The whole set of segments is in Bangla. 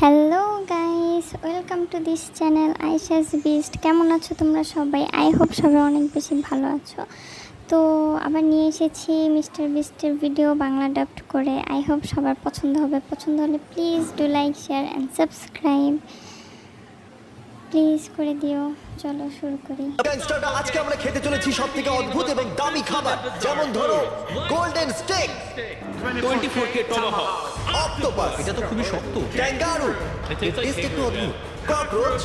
Hello guys, welcome to this channel Ayesha's beast. কেমন আছো তোমরা সবাই? আই হোপ সবাই অনেক বেশি ভালো আছো। তো আবার নিয়ে এসেছি মিস্টার বিস্টের ভিডিও বাংলা ডাবড করে। আই হোপ সবার পছন্দ হবে। পছন্দ হলে please do like, share and subscribe please করে দিও। চলো শুরু করি। গ্যাংস্টাররা আজকে আমরা খেতে চলেছি সবথেকে অদ্ভুত এবং দামি খাবার, যেমন ধরো golden stake, 24K Tomahawk. Octopus, এটা তো খুবই শক্ত। ক্যাঙ্গারু, টেস্ট একটু অদ্ভুত, ককরোচ,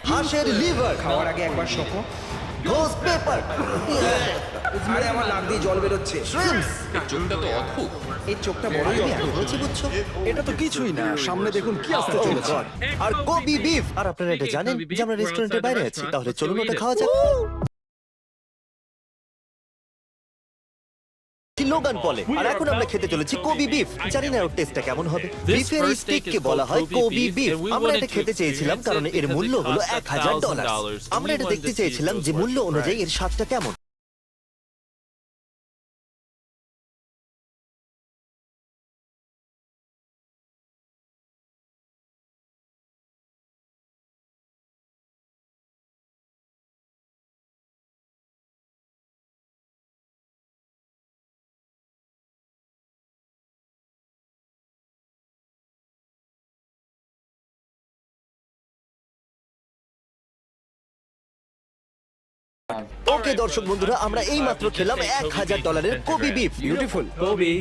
হাঁসের লিভার, খাওয়ার আগে একবার শোকো। ঘোষ পেপার, আরে আমার নাক দিয়ে জল বেরোচ্ছে। শ্রিম্পস, চোখটা তো অদ্ভুত। এই চোখটা বড়ই এত রুচি বুঝছো? এটা তো কিছুই না, সামনে দেখুন কি আসতে Oh চলেছে। God! আর কোবি বিফ। আর আপনারা এটা জানেন যে আমরা রেস্টুরেন্টের বাইরে আছি, তাহলে চলুন ওটা খাওয়া যাক। লোগান বলে, আর এখন আমরা খেতে চলেছি কোবি বিফ। জানি না ওর টেস্টটা কেমন হবে। বিফের এই স্টেককে বলা হয় কোবি বিফ। আমরা এটা খেতে চেয়েছিলাম কারণ এর মূল্য হলো $1000। আমরা এটা দেখতে চেয়েছিলাম যে মূল্য অনুযায়ী এর স্বাদটা কেমন। ওকে দর্শক বন্ধুরা, আমরা এই মাত্র খেলাম $1000 কোবি বিফ। বিউটিফুল।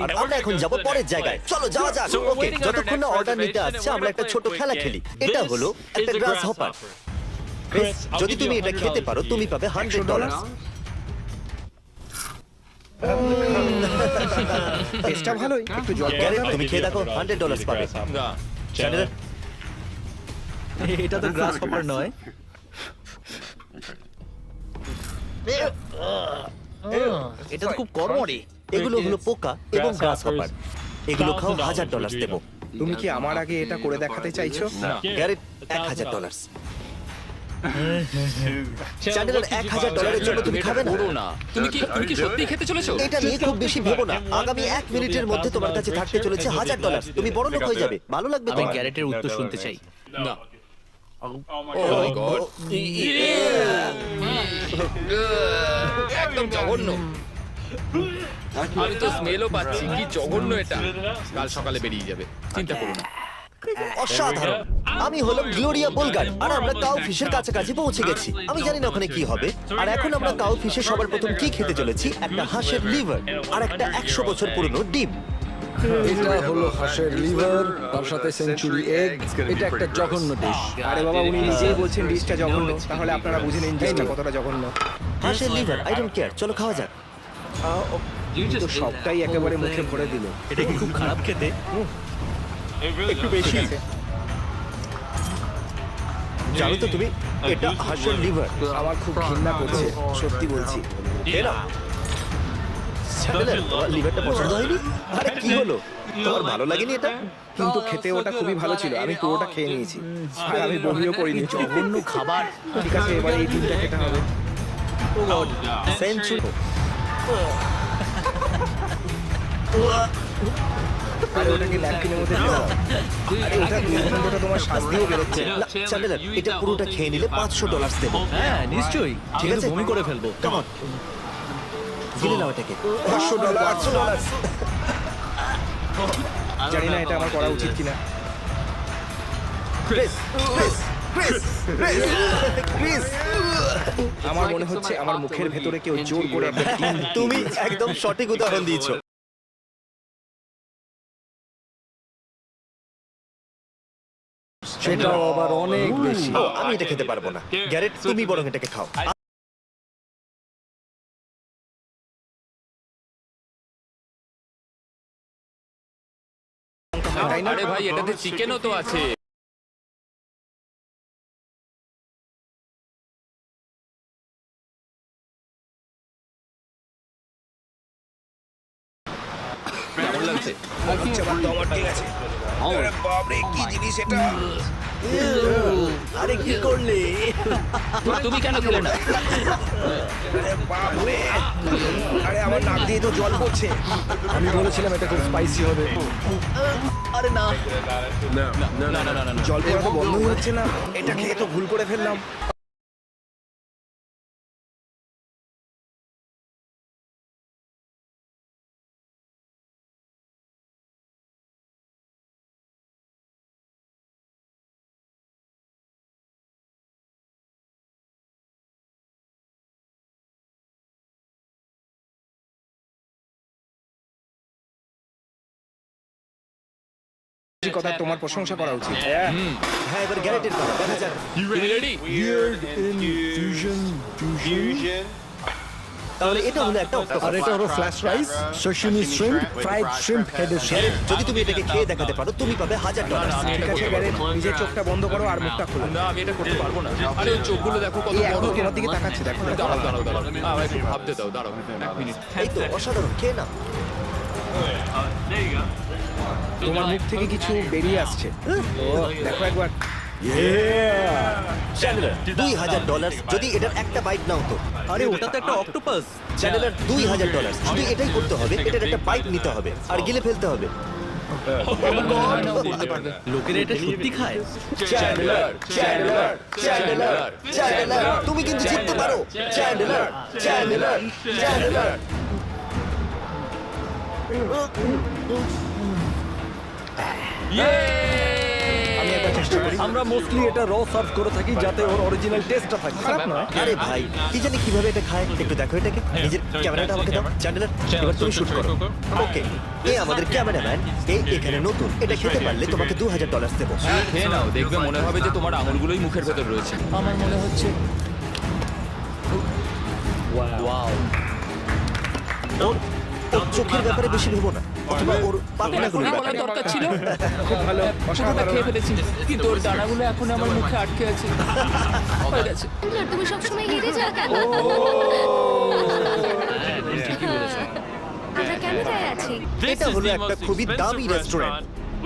আর আমরা এখন যাব পরের জায়গায়। চলো যাওয়া যাক। ওকে, যতক্ষণ না অর্ডার নিতে আসছে আমরা একটা ছোট খেলা খেলি। এটা হলো একটা গ্রাস হপার। যদি তুমি এটা খেতে পারো তুমি পাবে $100। টেস্টটা ভালোই, একটু জল গ্যারেট, তুমি খেয়ে দেখো, $100 পাবে। চ্যানেলের এটা তো গ্রাস হপার নয়। এটা তো খুব কর্মরে। এগুলো হলো পোকা এবং গ্রাস হপার। এগুলো খাও, $1000 দেবো। তুমি কি আমার আগে এটা করে দেখাতে চাইছো? গ্যারেট, $1000। চ্যানেলের $1000 জন্য তুমি খাবে না? পুরো না। তুমি কি সত্যি খেতে চলেছো? এটা নিয়ে খুব বেশি ভেবো না। আগামী 1 মিনিটের মধ্যে তোমার কাছে থাকতে চলেছে $1000। তুমি বড় লোক হয়ে যাবে, ভালো লাগবে আমি তোমার। গ্যারেটের উত্তর শুনতে চাই। না। ও মাই গড। একদম জঘন্য। আমি তো স্মেলও পাচ্ছি। কি জঘন্য এটা। কাল সকালে বেরিয়ে যাবে, চিন্তা করো না। অসাধারণ। আমি হলাম গ্লোরিয়া বোলগার আর আমরা কাউ ফিশের কাছাকাছি পৌঁছে গেছি। আমি জানি না ওখানে কি হবে। আর এখন আমরা কাউ ফিশে সবার প্রথম কি খেতে চলেছি, একটা হাঁসের লিভার আর একটা 100 বছর পুরনো ডিম। এটা হলো হাঁসের লিভার, তার সাথে সেঞ্চুরি এগ। এটা একটা জঘন্য ডিশ। আরে বাবা, উনি নিজেই বলছেন ডিশটা জঘন্য, তাহলে আপনারা বুঝে নিন ডিশটা কতটা জঘন্য। হাঁসের লিভার, আই ডোন্ট কেয়ার। চলো খাওয়া যাক। তো সবটাই একেবারে মুখে ভরে দিল। এটা কি খুব খারাপ খেতে? একটু বেশি আছে। জানো তো তুমি, এটা হাঁসের লিভার। আমার খুব ঘৃণা করছে, সত্যি বলছি। খেয়ে নাও। চ্যানেলের, তোমার লিভারটা পছন্দ হয়নি? আরে কি হলো, তোমার ভালো লাগেনি এটা? কিন্তু খেতে ওটা খুবই ভালো ছিল, আমি পুরোটা খেয়ে নিয়েছি। আর আমি বমিও করিনি। জঘন্য খাবার। ঠিক আছে, এবারে এই ডিমটা খেতে হবে। সেঞ্চুরি। আরে ওটাকে ন্যাপকিনের মধ্যে দিও। আরে ওটা দুর্গন্ধটা তোমার শ্বাস দিয়ে বেরোচ্ছে। চ্যানেলের, এটা পুরোটা খেয়ে নিলে $500 দেবো। হ্যাঁ নিশ্চয়ই। ঠিক আছে, বমি করে ফেলবো। কেমন গিলে নাও এটাকে। $800। জানি না এটা আমার করা উচিত কিনা। Chris, Chris, Chris, Chris, Chris. আমার মনে হচ্ছে আমার মুখের ভেতরে কেউ জোর করে একটা ডিম ঢুকিয়ে তুমি দিয়েছে। একদম সঠিক উদাহরণ দিয়েছো। সেটাও আবার অনেক বেশি। ও, আমি এটা খেতে পারবো না। গ্যারেট, তুমি বরং এটাকে খাও। তাই না? আরে ভাই, এটাতে চিকেনও তো আছে। কেমন লাগছে? আচ্ছা, বাদ দাও, আমার ঠিক আছে। বাপরে কি জিনিস এটা আরে কি করলে? তুমি কেন খেলে না? আরে বাপরে আরে আমার নাক দিয়ে তো জল পড়ছে আমি বলেছিলাম এটা খুব স্পাইসি হবে। আরে না, না না না না জল পড়া তো বন্ধই হচ্ছে না এটা খেয়ে তো ভুল করে ফেললাম কথা তোমার প্রশংসা করা উচিত হ্যাঁ এবার গ্যারেন্টেড করো, দেখা যাক। তুমি রেডি? তাহলে এটা হলো একটা আর অক্টোপাস। এটা হলো flash rice, sashimi shrimp, fried shrimp হেডের সাথে। যদি তুমি এটাকে খেয়ে দেখাতে পারো তুমি পাবে $1000। আমি এটা ঠিক আছে করতে গ্যারেন্ট পারবো না। নিজের চোখটা বন্ধ করো আর মুখটা খোলো না আমি এটা করতে পারবো না। আরে ওর চোখগুলো দেখো কত এই বড়। এখন তোমার দিকে তাকাচ্ছে দেখো দেখো। দাঁড়াও দাঁড়াও দাঁড়াও আমায় একটু ভাবতে দাও, দাঁড়াও 1 মিনিট। এই তো অসাধারণ, খেয়ে না। তোমার মুখ থেকে কিছু বেরিয়ে আসছে ও দেখো একবার চ্যানেলার $2000 যদি এটার একটা বাইট নাও তো। আরে ওটা তো একটা অক্টোপাস। চ্যানেলার $2000 শুধু এটাই করতে হবে, এটার একটা বাইট নিতে হবে আর গিলে ফেলতে হবে। করতে পারবে। লোকেরা এটা সত্যি খায়? চ্যানেলার চ্যানেলার চ্যানেলার চ্যানেলার তুমি কিন্তু জিততে পারো। চ্যানেলার চ্যানেলার চ্যানেলার আমি একবার চেষ্টা করি আমরা মোস্টলি এটা র সার্ভ করে থাকি যাতে ওর অরিজিনাল টেস্টটা থাকে। খারাপ নয় আরে ভাই কি জানি কিভাবে এটা খায়, একটু দেখো এটাকে। নিজের ক্যামেরাটা আমাকে দাও চ্যানেলার, এবার তুমি শুট করো। ওকে, এ আমাদের ক্যামেরাম্যান, এ এখানে নতুন। এটা খেতে পারলে তোমাকে $2000 দেবো। খেয়ে নাও, দেখবে মনে হবে যে তোমার আঙুলগুলোই মুখের ভেতর রয়েছে। আমার মনে হচ্ছে ওয়াও। ওর ওর চোখের ব্যাপারে বেশি ভেবো না, অথবা ওর পাপিনাগুলোর এখনই ব্যাপারে। বলার দরকার ছিল। খুব ভালো পুরোটা অসাধারণ খেয়ে ফেলেছি, কিন্তু ওর দানাগুলো এখন আমার মুখে আটকে আছে। হয়ে গেছে। তুমি সবসময় হেরে যাও কেন? আমরা ক্যামেরায় আছি। এটা হলো একটা খুবই দামি রেস্টুরেন্ট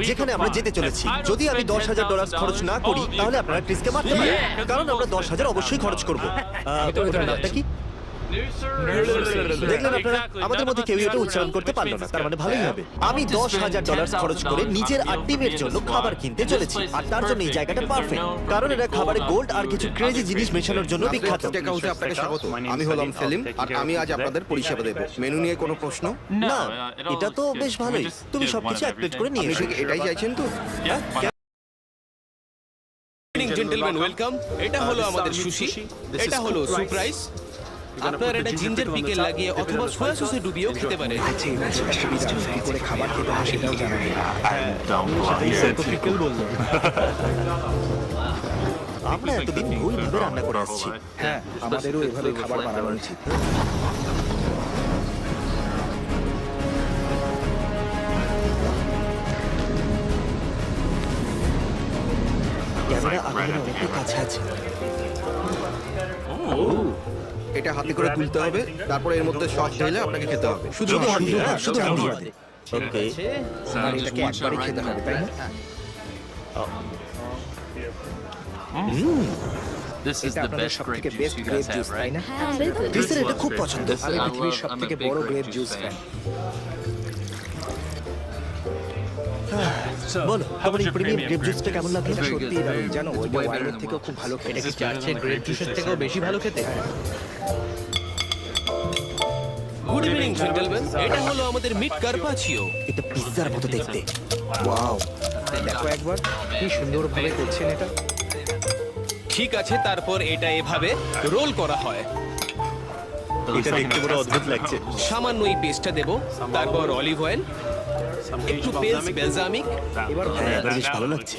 যেখানে আমরা যেতে চলেছি। যদি আমি $10,000 খরচ না করি তাহলে আপনারা ক্রিসকে মারতে পারেন, কারণ আমরা 10,000 অবশ্যই খরচ করবো। ওটার নামটা কি দেখলেন আপনারা? আমাদের মধ্যে কেউ এটা উচ্চারণ করতে পারলো না, তার মানে ভালোই হবে। আমি $10,000 খরচ করে নিজের আর টিমের জন্য খাবার কিনতে চলেছি, আর তার জন্য এই জায়গাটা পারফেক্ট, কারণ এটা খাবারে গোল্ড আর কিছু ক্রেজি জিনিস মেশানোর জন্য বিখ্যাত। স্টেক হাউসে আপনাকে স্বাগত। আমি হলাম সেলিম আর আমি আজ আপনাদের পরিষেবা দেব। মেনু নিয়ে কোনো প্রশ্ন? না, এটা তো বেশ ভালোই। তুমি সবকিছু এক প্লেট করে নিয়ে আপনি এসো। ঠিক এটাই চাইছেন তো? Gentleman welcome. এটা হলো আমাদের সুশি, এটা হলো স্যুপ রাইস। আপনারা এটা জিঞ্জার পিকেল লাগিয়ে অথবা সোয়া সসে ডুবিয়েও খেতে পারেন। আছে সেটা সুবিধা কি করে খাবার খেতে হয় সেটাও জানা নেই পিকল বললো। আমরা এতদিন ভুলভাবে রান্না করে আসছি। হ্যাঁ আমাদেরও এভাবে খাবার বানানো উচিত ক্যামেরা আগুনের অনেকটা কাছে আছে। এটা হাতে করে তুলতে হবে, তারপরে এর মধ্যে সস ঢেলে আপনাকে খেতে হবে। শুধু হাত দিয়ে, হ্যাঁ, শুধু হাত দিয়ে। ওকে, আর এটাকে একবারই খেতে হবে তাই না এটা আপনাদের সবথেকে বেস্ট গ্রেপ জুস তাই না হ্যাঁ, বিলকুল। ক্রিসের এটা খুব পছন্দ। আমি পৃথিবীর সবথেকে বড় গ্রেপ জুস ফ্যান বলো তোমার এই প্রিমিয়াম গ্রেপ জুসটা কেমন লাগে? এটা সত্যি দারুণ জানো ওইটা ওয়াইনের থেকেও খুব ভালো খেতে এটা কি চার্চের গ্রেপ জুসের থেকেও বেশি ভালো খেতে? গুড ইভিনিং জেন্টলম্যান, এটা হলো আমাদের মিট কারপাচিও। এটা পিৎজার মতো দেখতে। ওয়াও দেখো একবার কি সুন্দরভাবে করছেন এটা ঠিক আছে, তারপর এটা এভাবে রোল করা হয়। এটা দেখতে পুরো অদ্ভুত লাগছে। সামান্য এই পেস্টটা দেব, তারপর অলিভ অয়েল, একটু পেস্ট বেলজামিক। এবার হ্যাঁ, বেশ ভালো লাগছে।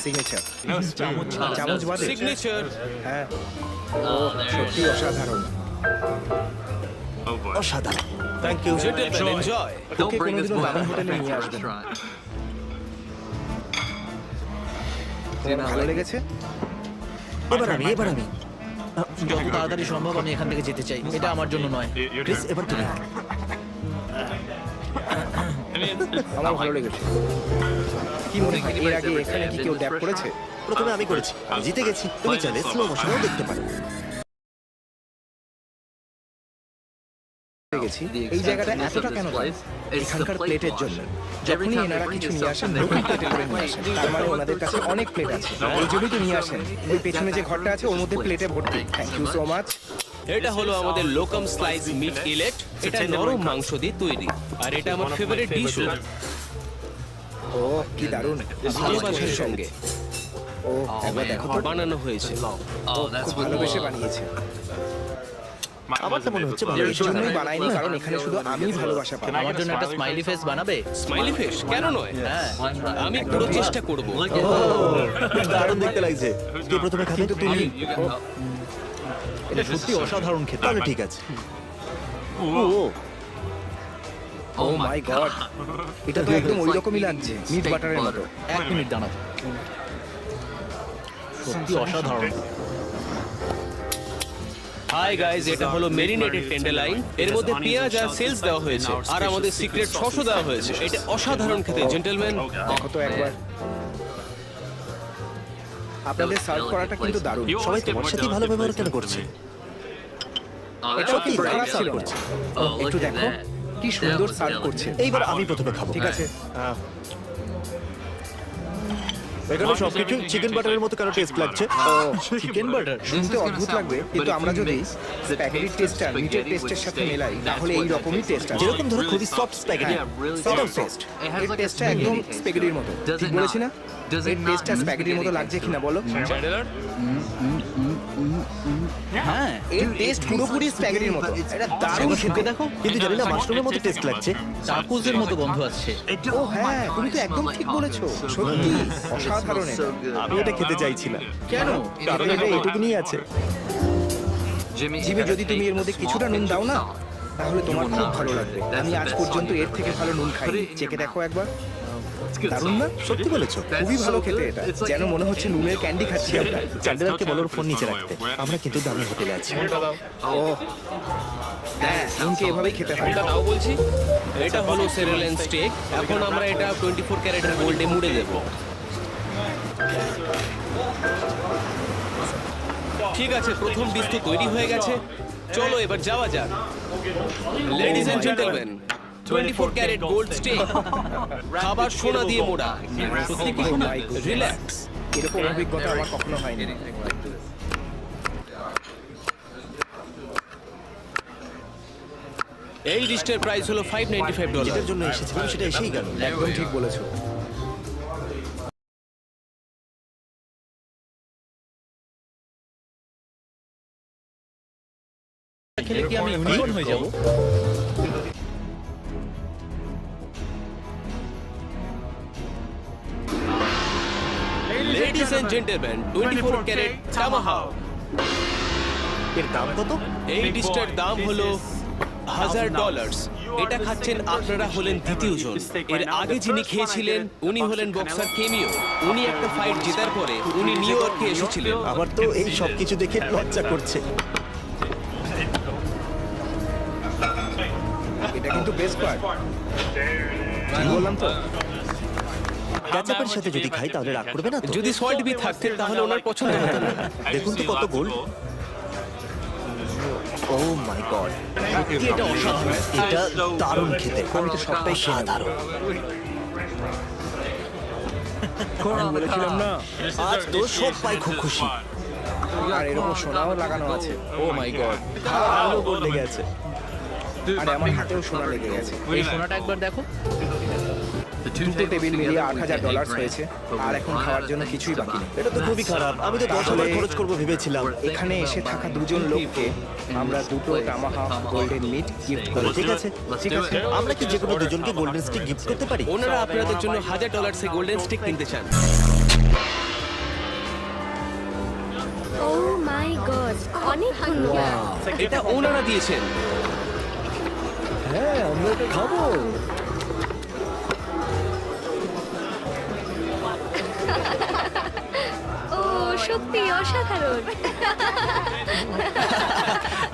সিগনেচার চামচ বাদে সিগনেচার। হ্যাঁ ও সত্যি অসাধারণ অসাধারণ। Thank you. Gentleman enjoy. Okay কোনোদিনও দারুণ হোটেলে নিয়ে আসবেন তোমার ভালো লেগেছে এবার আমি যত তাড়াতাড়ি সম্ভব আমি এখান থেকে যেতে চাই। এটা আমার জন্য নয়। ক্রিস, এবার তুমি। আমার ভালো লেগেছে। কি মনে হয় এর আগে এখানে কি কেউ ড্যাপ করেছে? প্রথমে আমি করেছি, আমি জিতে গেছি। তুমি চাইলে স্লো মোশনেও দেখতে পারো। গেছি এই জায়গাটা এতটা কেন দাম? এখানকার প্লেটের জন্য। যখনই এনারা কিছু নিয়ে আসেন নতুন প্লেটে করে নিয়ে আসেন, তার মানে ওনাদের কাছে অনেক প্লেট আছে, এই জন্যই তো নিয়ে আসেন। ওই পেছনে যে ঘরটা আছে ওর মধ্যে প্লেটে ভর্তি। Thank you so much. এটা হলো আমাদের লোকাম স্লাইস মিট ইলেট। এটা নরম মাংস দিয়ে তৈরি, আর এটা আমার ফেভারিট ডিশ। ও কি দারুণ, ভালোবাসার সঙ্গে ও একবার দেখো তো, বানানো হয়েছে। খুব ভালোবেসে বানিয়েছে। আমার তো মনে হচ্ছে ভালো এর হয়েছে। জন্যই বানাইনি, কারণ এখানে শুধু আমি ভালোবাসা পাবো। আমার জন্য একটা স্মাইলি ফেস বানাবে? স্মাইলি ফেস কেন নয়, আমি পুরো চেষ্টা করব। দারুণ দেখতে লাগছে। কে প্রথমে খাবে? কিন্তু তুমি এটা সত্যি অসাধারণ খেতে। তাহলে ঠিক আছে। ও মাই গড, এটা তো একদম ওই রকমই লাগছে, মিট বাটারের মতো। 1 মিনিট দাঁড়াও, সত্যি অসাধারণ। হাই গাইস, এটা হলো মেরিনেটেড টেন্ডারলাইন। এর মধ্যে পেঁয়াজ আর সেলস দেওয়া হয়েছে, আর আমাদের সিক্রেট সসও দেওয়া হয়েছে। এটা অসাধারণ খেতে, জেন্টলম্যান। দেখো তো একবার, আপনাদের সার্ভ করাটা কিন্তু দারুণ। সবাই তোমার সাথে ভালো ব্যবহার কেন করছে? এটা কি খারাপ ছিল না? একটু দেখো কি সুন্দর সার্ভ করছে। এইবার আমি প্রথমে খাবো। ঠিক আছে, এখানে সবকিছু চিকেন বাটারের মতো কেন টেস্ট লাগছে? চিকেন বাটার শুনতে অদ্ভুত লাগবে, কিন্তু আমরা যদি স্প্যাগেটির টেস্টটা মিটের টেস্টের সাথে মেলাই তাহলে এই রকমই টেস্ট আসে। যেরকম ধরো খুবই সফট স্প্যাগেটি, সেটাও টেস্ট। এর টেস্টটা একদম স্প্যাগেটির মতো, ঠিক বলেছি না? এর টেস্টটা স্প্যাগেটির মতো লাগছে কিনা বলো? হ্যাঁ, এর টেস্ট পুরোপুরি স্প্যাগেটির মতো। এটা দারুণ খেতে। দেখো, কিন্তু জানি না মাশরুমের মতো টেস্ট লাগছে। টাকুজের মতো গন্ধ আসছে। ও হ্যাঁ, তুমি তো একদম ঠিক বলেছো, সত্যি অসাধারণ এটা। আমি এটা খেতে চাইছি না। কেন? কারণ এটা এইটুকুনি আছে। জিমি, যদি তুমি এর মধ্যে কিছুটা নুন দাও না তাহলে তোমার খুব ভালো লাগবে। আমি আজ পর্যন্ত এর থেকে ভালো নুন খাইনি। চেখে দেখো একবার, দারুণ না? সত্যি বলেছো? খুবই ভালো খেতে এটা, যেন মনে হচ্ছে নুনের ক্যান্ডি খাচ্ছি আমরা। চ্যান্ডেলারকে বলো ওর ফোন নিচে রাখতে। আমরা কিন্তু দামি হোটেলে আছি। ও হ্যাঁ, নুনকে এভাবেই খেতে হয়। এটা দাও বলছি। এটা হলো সেরেলেন স্টেক। এখন আমরা এটা 24 ক্যারেটের গোল্ডে মুড়ে দেব। ঠিক আছে, প্রথম ডিশ তো তৈরি হয়ে গেছে। চলো এবার যাওয়া যাক। Ladies and gentleman, 24 carat gold steak, খাবার সোনা দিয়ে মোড়া। সত্যি কি সোনা? রিল্যাক্স। এরকম অভিজ্ঞতা আমার কখনো হয়নি। এই ডিশটার প্রাইস হলো $595। যেটার জন্য এসেছিলাম সেটা এসেই গেল। একদম ঠিক বলেছো। খেলে কি আমি ইউনিকর্ন হয়ে যাব? Ladies and gentleman, 24 carat tomahawk. এর দাম কত? এই ডিশটার দাম হলো $1000। এটা খাচ্ছেন আপনারা হলেন দ্বিতীয় জন। এর আগে যিনি খেয়েছিলেন উনি হলেন বক্সার কেমিও। উনি একটা ফাইট জেতার পরে উনি নিউ ইয়র্কে এসেছিলেন। আমার তো এই সব কিছু দেখে লজ্জা করছে। এটা কিন্তু বেস্ট পার্ট, বললাম তো। ক্যাচাপের সাথে যদি খাই তাহলে রাগ করবে না তো? যদি সল্ট বি থাকতেন তাহলে ওনার পছন্দ হতো না। দেখুন তো কত গোল্ড। ও মাই গড, এটা অসাধারণ। এটা দারুণ খেতে। আমি তো সবটাই সাধারণ। আমি বলেছিলাম না, আজ তো সব পাই খুব খুশি। আর এর উপর সোনাও লাগানো আছে। ও মাই গড। ভালো গোল্ড লেগে আছে। আর আমার হাতেও সোনা লেগে গেছে। এই সোনাটা একবার দেখো। দুটো টেবিল মিলিয়ে $8000 হয়েছে, আর এখন খাওয়ার জন্য কিছুই বাকি নেই। এটা তো খুবই খারাপ। আমি তো 10,000 খরচ করবো ভেবেছিলাম। এখানে এসে থাকা দুজন লোককে আমরা দুটো টামাহাক গোল্ডেন মিট গিফট করি। ঠিক আছে, ঠিক আছে। আমরা কি যে কোনো দুজনকে গোল্ডেন স্টিক গিফট করতে পারি? ওনারা আপনাদের জন্য $1000 এ গোল্ডেন স্টিক কিনতে চান। ও মাই গড, অনেক ধন্যবাদ। এটা ওনারা দিয়েছেন। হ্যাঁ, আমরা এটা খাবো। ও সত্যি অসাধারণ।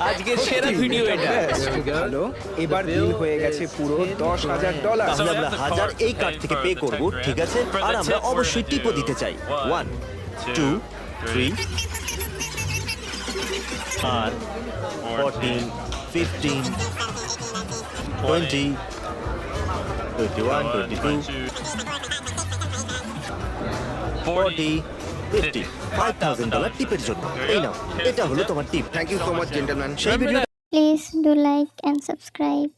আজকের সেরা ভিডিও এটা। ব্যাস, খুব ভালো। এবার বিল হয়ে গেছে পুরো $10,000। তাহলে আমরা 1000 এই কার্ড থেকে পে করব, ঠিক আছে? আর আমরা অবশ্যই টিপও দিতে চাই। 1 2 3 আর 14 15 20 21 22 40 50 $5,000 টিপের জন্য। এই নাও, এটা হলো তোমার tip. Thank you so much gentleman. সেই video Please do like and subscribe.